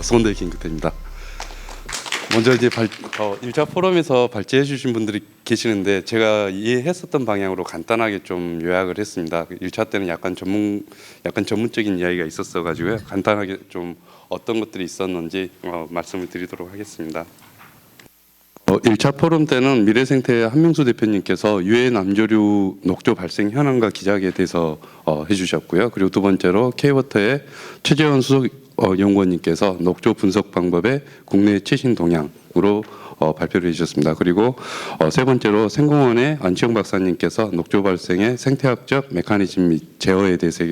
손대 김규태입니다. 먼저 이제 1차 포럼에서 발제해 주신 분들이 계시는데 제가 이해했었던 방향으로 간단하게 좀 요약을 했습니다. 1차 때는 약간 전문적인 이야기가 있었어 가지고요. 간단하게 좀 어떤 것들이 있었는지 말씀을 드리도록 하겠습니다. 1차 포럼 때는 미래생태 한명수 대표님께서 유해 남조류 녹조 발생 현황과 기작에 대해서 해주셨고요. 그리고 두 번째로 K워터의 최재원 수석 연구원님께서 녹조 분석 방법의 국내 최신 동향으로 발표를 해주셨습니다. 그리고 세 번째로 생공원의 안치영 박사님께서 녹조 발생의 생태학적 메커니즘 및 제어에 대해서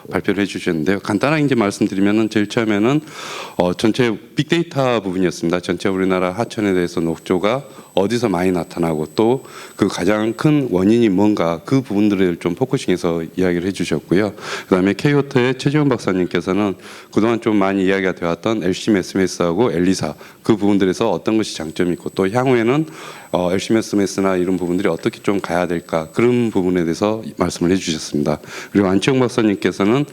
발표를 해주셨는데요. 간단하게 이제 말씀드리면은 제일 처음에는 전체 빅데이터 부분이었습니다. 전체 우리나라 하천에 대해서 녹조가 어디서 많이 나타나고 또 그 가장 큰 원인이 뭔가 그 부분들을 좀 포커싱해서 이야기를 해주셨고요. 그다음에 K워터의 최지원 박사님께서는 그동안 좀 많이 이야기가 되었던 LCMS하고 엘리사 그 부분들에서 어떤 것이 장점이 있고 또 향후에는 LCMS나 이런 부분들이 어떻게 좀 가야 될까 그런 부분에 대해서 말씀을 해주셨습니다. 그리고 안치영 박사님께서는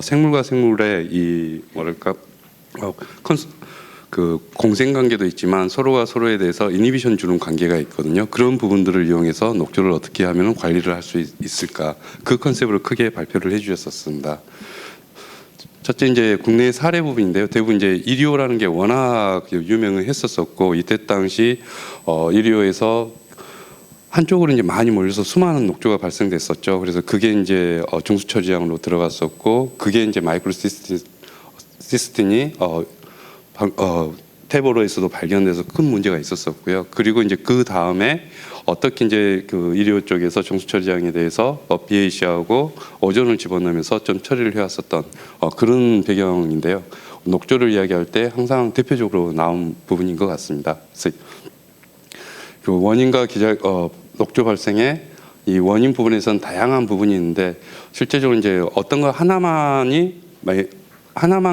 생물과 생물의 이 뭐랄까 그 공생관계도 있지만 서로가 서로에 대해서 이니비션 주는 관계가 있거든요. 그런 부분들을 이용해서 녹조를 어떻게 하면 관리를 할 수 있을까 그 컨셉으로 크게 발표를 해주셨었습니다. 첫째 이제 국내 사례 부분인데요. 대부분 이제 이리오라는 게 워낙 유명했었었고 이때 당시 이리오에서 한쪽으로 이제 많이 몰려서 수많은 녹조가 발생됐었죠. 그래서 그게 이제 중수처리장으로 들어갔었고 그게 이제 마이크로시스틴이 태보로에서도 발견돼서 큰 문제가 있었었고요. 그리고 이제 그 다음에 어떻게 이제 그 이리오 쪽에서 정수처리장에 대해서 BAC하고 오존을 집어넣으면서 좀 처리를 해왔었던 그런 배경인데요. 녹조를 이야기할 때 항상 대표적으로 나온 부분인 것 같습니다. 그래서 그 원인과 기작 녹조 발생의 이 원인 부분에서는 다양한 부분이 있는데 실제적으로 이제 어떤 거 하나만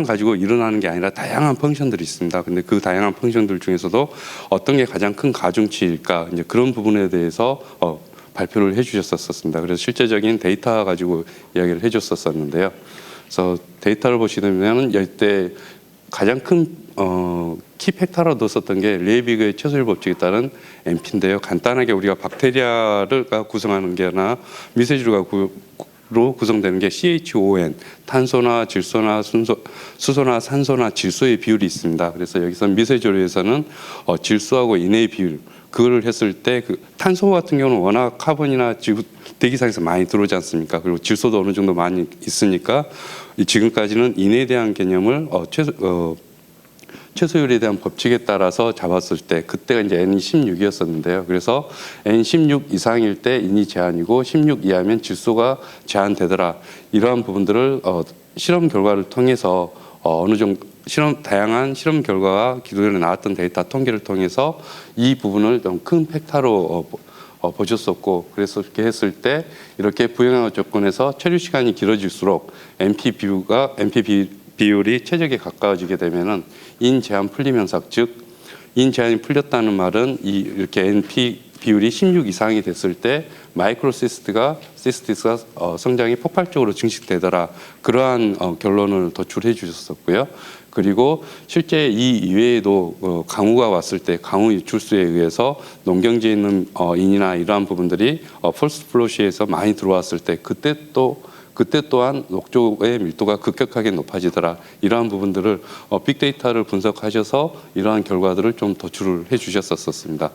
가지고 일어나는 게 아니라 다양한 펑션들이 있습니다. 근데 그 다양한 펑션들 중에서도 어떤 게 가장 큰 가중치일까 이제 그런 부분에 대해서 발표를 해주셨었습니다. 그래서 실제적인 데이터 가지고 이야기를 해줬었는데요. 그래서 데이터를 보시면 이때 가장 큰 키 팩터로 뒀었던 게 레이비그의 최소율 법칙에 따른 MP인데요. 간단하게 우리가 박테리아가 구성하는 게 하나 미세주류가 로 구성되는 게 CHON, 탄소나 질소나 수소나 산소나 질소의 비율이 있습니다. 그래서 여기서 미세조류에서는 질소하고 인의 비율 그거를 했을 때 그 탄소 같은 경우는 워낙 카본이나 대기상에서 많이 들어오지 않습니까? 그리고 질소도 어느 정도 많이 있으니까 지금까지는 인에 대한 개념을 최소율에 대한 법칙에 따라서 잡았을 때 그때가 이제 N이 16이었었는데요. 그래서 N 16 이상일 때 인이 제한이고 16 이하면 질소가 제한되더라. 이러한 부분들을 실험 결과를 통해서 어느 정도 다양한 실험 결과가 기존에 나왔던 데이터 통계를 통해서 이 부분을 좀 큰 팩터로 보셨었고 그래서 이렇게 했을 때 이렇게 부영향 조건에서 체류 시간이 길어질수록 MP 비율이 최적에 가까워지게 되면은 인 제한 풀림 현상, 즉 인 제한이 풀렸다는 말은 이렇게 NP 비율이 16 이상이 됐을 때 마이크로시스티스가 성장이 폭발적으로 증식되더라. 그러한 결론을 도출해 주셨었고요. 그리고 실제 이 이외에도 강우가 왔을 때 강우 유출수에 의해서 농경지에 있는 인이나 이러한 부분들이 폴스 플로시에서 많이 들어왔을 때 그때 또한 녹조의 밀도가 급격하게 높아지더라. 이러한 부분들을 빅데이터를 분석하셔서 이러한 결과들을 좀 도출을 해주셨었습니다.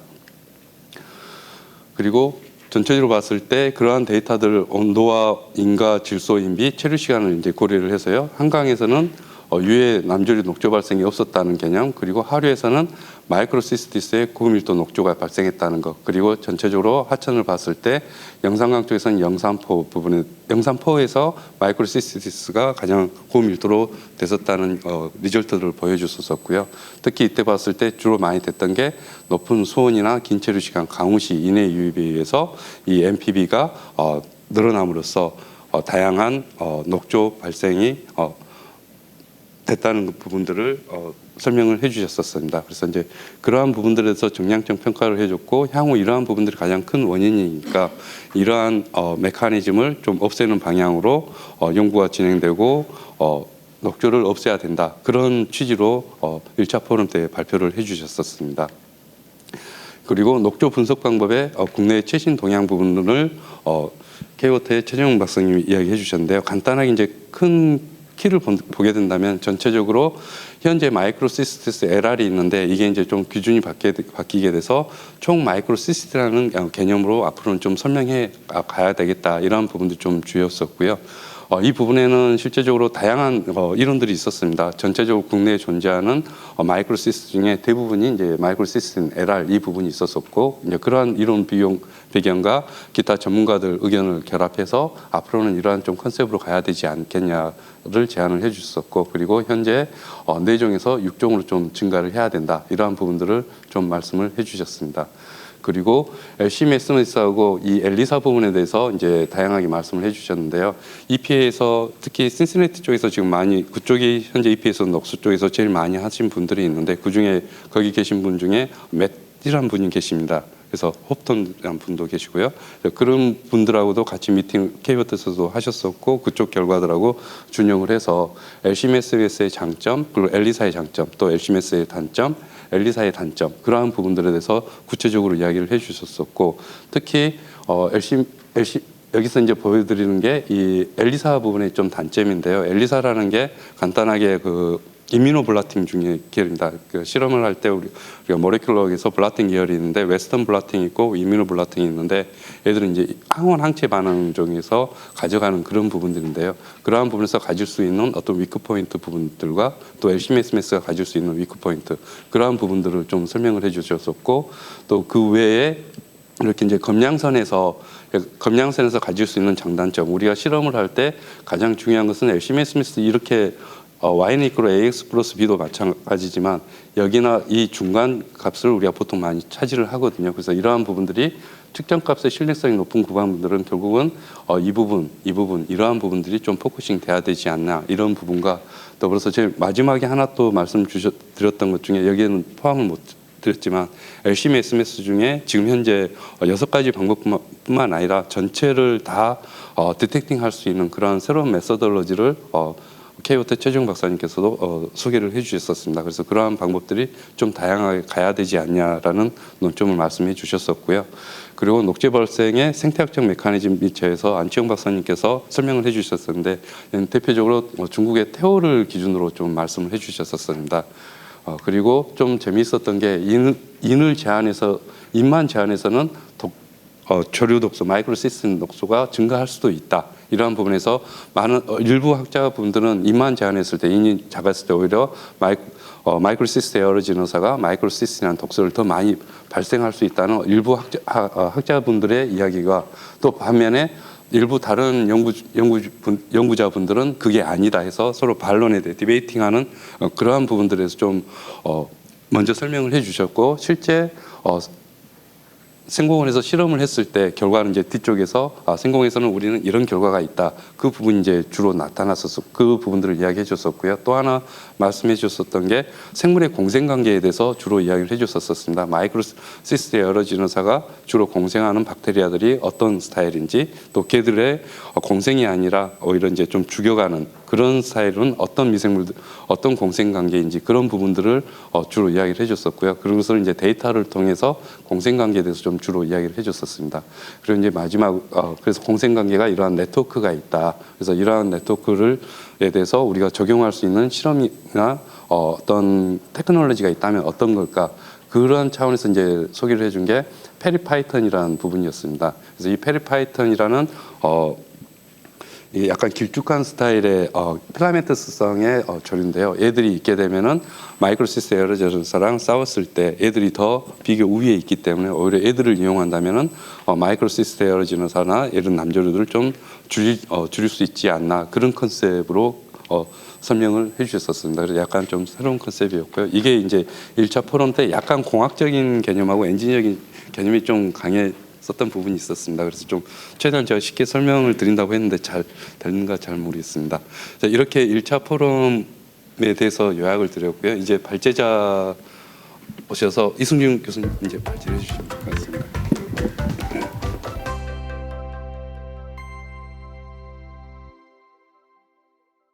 그리고 전체적으로 봤을 때 그러한 데이터들 온도와 인과 질소 인비 체류 시간을 이제 고려를 해서요. 한강에서는 유해 남조류 녹조 발생이 없었다는 개념, 그리고 하류에서는 마이크로시스티스의 고밀도 녹조가 발생했다는 것, 그리고 전체적으로 하천을 봤을 때 영산강 쪽에서는 영산포에서 마이크로시스티스가 가장 고밀도로 됐었다는 리절트들을 보여줬었고요. 특히 이때 봤을 때 주로 많이 됐던 게 높은 수온이나 긴 체류 시간, 강우시 인해 유입에 의해서 이 MPB가 늘어남으로써 다양한 녹조 발생이 됐다는 부분들을 설명을 해주셨었습니다. 그래서 이제 그러한 부분들에서 정량적 평가를 해줬고 향후 이러한 부분들이 가장 큰 원인이니까 이러한 메커니즘을 좀 없애는 방향으로 연구가 진행되고 녹조를 없애야 된다. 그런 취지로 1차 포럼 때 발표를 해주셨었습니다. 그리고 녹조 분석 방법의 국내 최신 동향 부분을 K워터의 최정용 박사님이 이야기해 주셨는데요. 간단하게 이제 큰 키를 보게 된다면 전체적으로 현재 마이크로시스티스 LR이 있는데 이게 이제 좀 기준이 바뀌게 돼서 총 마이크로시스티라는 개념으로 앞으로는 좀 설명해 가야 되겠다, 이런 부분도 좀 주였었고요. 이 부분에는 실제적으로 다양한 이론들이 있었습니다. 전체적으로 국내에 존재하는 마이크로시스트 중에 대부분이 이제 마이크로시스템 LR 이 부분이 있었었고, 이제 그러한 이론 배경과 기타 전문가들 의견을 결합해서 앞으로는 이러한 좀 컨셉으로 가야 되지 않겠냐를 제안을 해주셨었고, 그리고 현재 4종에서 6종으로 좀 증가를 해야 된다, 이러한 부분들을 좀 말씀을 해주셨습니다. 그리고 LC-MES하고 이 엘리사 부분에 대해서 이제 다양하게 말씀을 해주셨는데요. EPA에서 특히 신시내티 쪽에서 지금 많이, 그쪽이 현재 EPA에서 녹수 쪽에서 제일 많이 하신 분들이 있는데, 그 중에 거기 계신 분 중에 맷이라는 분이 계십니다. 그래서 홉턴이라는 분도 계시고요. 그런 분들하고도 같이 미팅 K워터에서도 하셨었고, 그쪽 결과들하고 준용을 해서 LC-MES의 장점, 그리고 엘리사의 장점, 또 LC-MES의 단점, 엘리사의 단점, 그러한 부분들에 대해서 구체적으로 이야기를 해주셨었고, 특히 여기서 이제 보여드리는 게 이 엘리사 부분의 좀 단점인데요. 엘리사라는 게 간단하게 이뮤노블라팅 중에 계열입니다. 실험을 할 때 우리가 모레큘러에서 블라팅 계열이 있는데, 웨스턴 블라팅이 있고 이뮤노블라팅이 있는데, 얘들은 이제 항원 항체 반응 중에서 가져가는 그런 부분들인데요. 그러한 부분에서 가질 수 있는 어떤 위크 포인트 부분들과 또 LC-MES가 가질 수 있는 위크 포인트, 그러한 부분들을 좀 설명을 해주셨었고, 또 그 외에 이렇게 이제 검량선에서 가질 수 있는 장단점, 우리가 실험을 할 때 가장 중요한 것은 LC-MES 이렇게 Y는 이끌어 AX 플러스 B도 마찬가지지만 여기나 이 중간 값을 우리가 보통 많이 차지를 하거든요. 그래서 이러한 부분들이 측정 값의 신뢰성이 높은 구간분들은 결국은 이 부분 이러한 부분들이 좀 포커싱 돼야 되지 않나, 이런 부분과 더불어서 제일 마지막에 하나 또 드렸던 것 중에 여기에는 포함을 못 드렸지만 LC-MES 중에 지금 현재 6가지 방법뿐만 아니라 전체를 다 디텍팅 할 수 있는 그런 새로운 메서덜러지를 K워터 최정 박사님께서도 소개를 해주셨었습니다. 그래서 그러한 방법들이 좀 다양하게 가야 되지 않냐라는 논점을 말씀해 주셨었고요. 그리고 녹제 발생의 생태학적 메커니즘 밑에서 안치홍 박사님께서 설명을 해주셨었는데, 대표적으로 중국의 태오를 기준으로 좀 말씀을 해주셨었습니다. 그리고 좀 재미있었던 게 인만 제한해서는 조류 독소, 마이크로시스템 녹소가 증가할 수도 있다. 이러한 부분에서 많은 일부 학자분들은 인만 제한했을 때, 인이 작았을 때 오히려 마이크로시스템 에어로지너사가 마이크로시스템이라는 독소를 더 많이 발생할 수 있다는 일부 학자분들의 이야기가, 또 반면에 일부 다른 연구자분들은 그게 아니다 해서 서로 반론에 대해 디베이팅하는 그러한 부분들에서 좀 먼저 설명을 해주셨고, 실제 생공원에서 실험을 했을 때 결과는 이제 뒤쪽에서 생공에서는 우리는 이런 결과가 있다, 그 부분이 이제 주로 나타났었고, 그 부분들을 이야기해 줬었고요. 또 하나 말씀해 주셨었던 게 생물의 공생관계에 대해서 주로 이야기를 해줬었습니다. 마이크로시스템 에어로지너사가 주로 공생하는 박테리아들이 어떤 스타일인지, 또 걔들의 공생이 아니라 오히려 이제 좀 죽여가는 그런 스타일은 어떤 미생물들, 어떤 공생관계인지, 그런 부분들을 주로 이야기를 해줬었고요. 그런 것을 이제 데이터를 통해서 공생관계에 대해서 좀 주로 이야기를 해줬었습니다. 그리고 이제 그래서 공생관계가 이러한 네트워크가 있다. 그래서 이러한 네트워크에 대해서 우리가 적용할 수 있는 실험이나 어떤 테크놀로지가 있다면 어떤 걸까? 그런 차원에서 이제 소개를 해준 게 페리파이턴이라는 부분이었습니다. 그래서 이 페리파이턴이라는 약간 길쭉한 스타일의 필라멘트성의 조류인데요. 얘들이 있게 되면은 마이크로시스템 에어로지너사랑 싸웠을 때 얘들이 더 비교 우위에 있기 때문에 오히려 얘들을 이용한다면은 마이크로시스템 에어로지너사나 이런 남조류들을 좀 줄일 수 있지 않나, 그런 컨셉으로 설명을 해주셨었습니다. 그래서 약간 좀 새로운 컨셉이었고요. 이게 이제 1차 포럼 때 약간 공학적인 개념하고 엔지니어적인 개념이 좀 썼던 부분이 있었습니다. 그래서 좀 최대한 제가 쉽게 설명을 드린다고 했는데 잘 되는가 잘 모르겠습니다. 자, 이렇게 1차 포럼에 대해서 요약을 드렸고요. 이제 발제자 오셔서 이승준 교수님 이제 발제해 주시면 될 것 같습니다.